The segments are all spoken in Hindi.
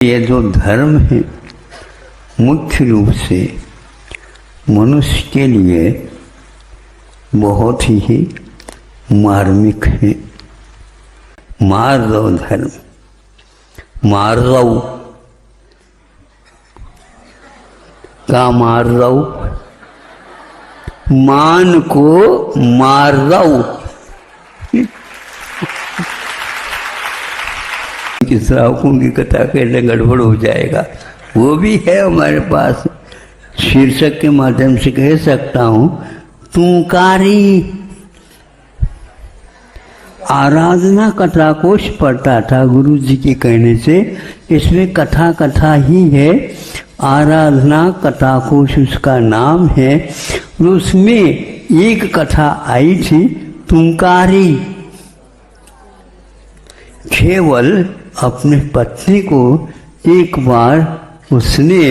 ये जो धर्म है मुख्य रूप से मनुष्य के लिए बहुत ही मार्मिक है। मार्दव धर्म, मार्दव का मार्दव, मान को मार्दव। श्रावकों की कथा कहने गड़बड़ हो जाएगा, वो भी है हमारे पास। शीर्षक के माध्यम से कह सकता हूं, तुमकारी आराधना कथा कोश पढ़ता था गुरु जी के कहने से। इसमें कथा कथा ही है, आराधना कथा कोश उसका नाम है। उसमें एक कथा आई थी तुमकारी। केवल अपने पत्नी को एक बार उसने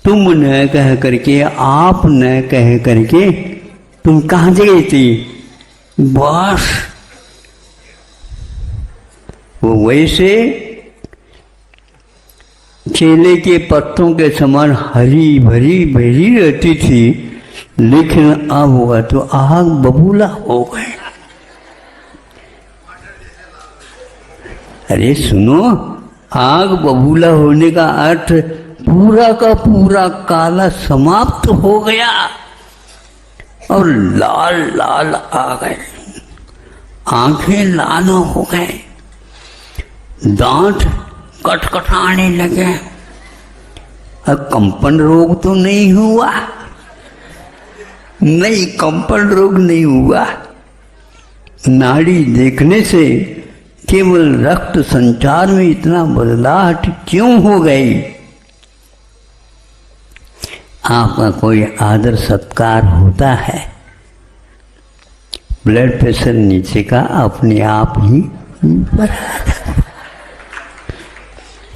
तुम न कह करके, आप न कह करके, तुम कहाँ गई थी, बस वो वैसे केले के पत्तों के समान हरी भरी भरी रहती थी, लेकिन अब हुआ तो आग बबूला हो गए। अरे सुनो, आग बबूला होने का अर्थ पूरा का पूरा काला समाप्त हो गया और लाल लाल आ गए, आंखें लाल हो गए, दांत कटकटाने लगे। अब कंपन रोग तो नहीं हुआ, नहीं कंपन रोग नहीं हुआ। नाड़ी देखने से केवल रक्त संचार में इतना बदलाव क्यों हो गई? आपका कोई आदर सत्कार होता है, ब्लड प्रेशर नीचे का अपने आप ही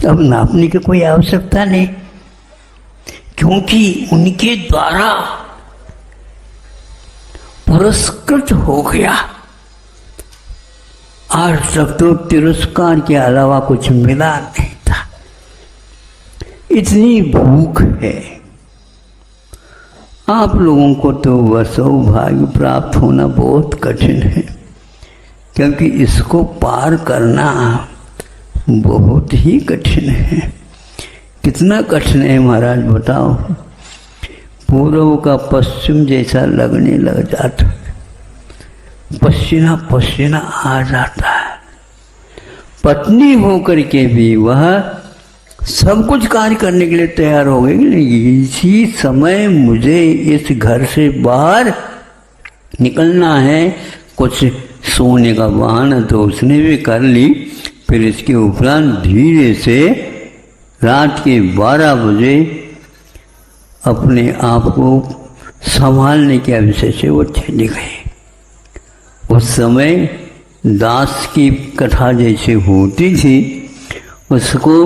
अब नापने की कोई आवश्यकता नहीं, क्योंकि उनके द्वारा पुरस्कृत हो गया। आज तक तो तिरस्कार के अलावा कुछ मिला नहीं था। इतनी भूख है। आप लोगों को तो वह सौभाग्य प्राप्त होना बहुत कठिन है, क्योंकि इसको पार करना बहुत ही कठिन है। कितना कठिन है महाराज बताओ। पूर्व का पश्चिम जैसा लगने लग जाता, पसीना पसीना आ जाता है। पत्नी होकर के भी वह सब कुछ कार्य करने के लिए तैयार हो गई। इसी समय मुझे इस घर से बाहर निकलना है, कुछ सोने का बहाना तो उसने भी कर ली। फिर इसके उपरांत धीरे से रात के 12 बजे अपने आप को संभालने के विषय से वो चली गई। उस समय दास की कथा जैसे होती थी, उसको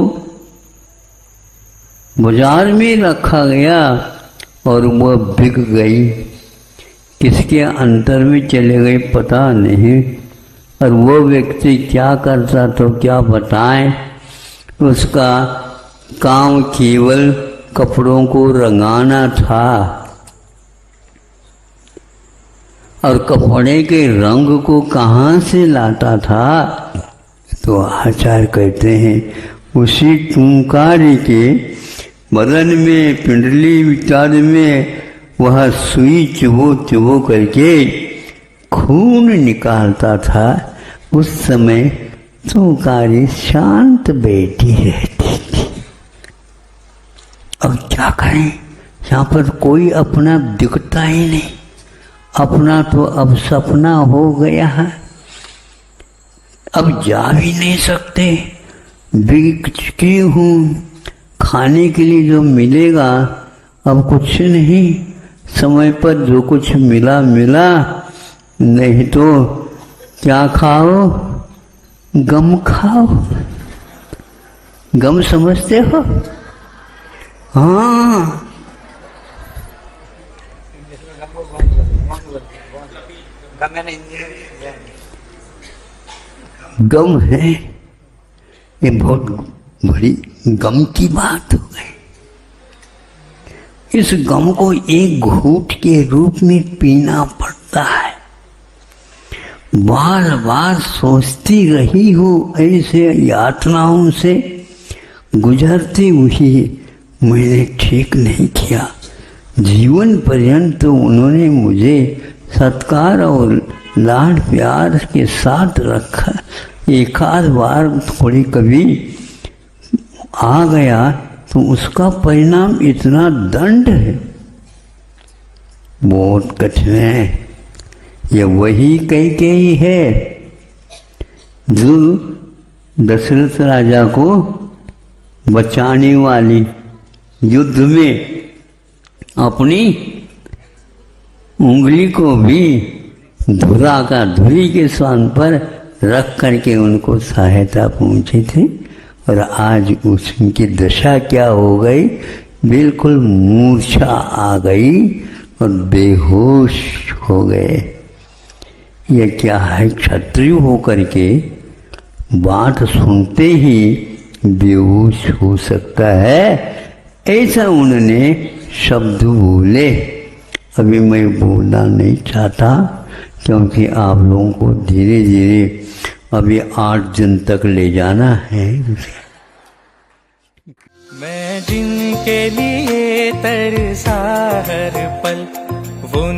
बाजार में रखा गया और वह बिक गई। किसके अंतर में चले गए पता नहीं। और वो व्यक्ति क्या करता तो क्या बताएं। उसका काम केवल कपड़ों को रंगाना था, और कपड़े के रंग को कहाँ से लाता था? तो आचार्य कहते हैं उसी तुमकारी के बदन में, पिंडली विचार में वह सुई चुभो चुभो करके खून निकालता था। उस समय तुमकारी शांत बैठी रहती थी। अब क्या करें, यहाँ पर कोई अपना दिखता ही नहीं। अपना तो अब सपना हो गया है, अब जा भी नहीं सकते, बिक चुकी हूँ। खाने के लिए जो मिलेगा अब कुछ नहीं, समय पर जो कुछ मिला मिला, नहीं तो क्या खाओ, गम खाओ। गम समझते हो? हाँ, गम है, ये बहुत बड़ी गम की बात हो गई। इस गम को एक घूंट के रूप में पीना पड़ता है। बार बार सोचती रही हूँ, ऐसे यातनाओं से गुजरती हुई मैंने ठीक नहीं किया। जीवन पर्यंत उन्होंने मुझे सत्कार और लाड प्यार के साथ रखा। एक आध बार थोड़ी कभी आ गया तो उसका परिणाम इतना दंड है, बहुत कठिन है। ये वही कैकेयी है जो दशरथ राजा को बचाने वाली, युद्ध में अपनी उंगली को भी धुरा का धुरी के स्थान पर रख करके उनको सहायता पहुंची थी। और आज उसकी दशा क्या हो गई, बिल्कुल मूर्छा आ गई और बेहोश हो गए। ये क्या है, क्षत्रिय होकर के बात सुनते ही बेहोश हो सकता है, ऐसा उन्होंने शब्द बोले। अभी मैं बोलना नहीं चाहता क्योंकि आप लोगों को धीरे धीरे अभी 8 दिन तक ले जाना है। मैं जिनके लिए तरसा हर पल, वो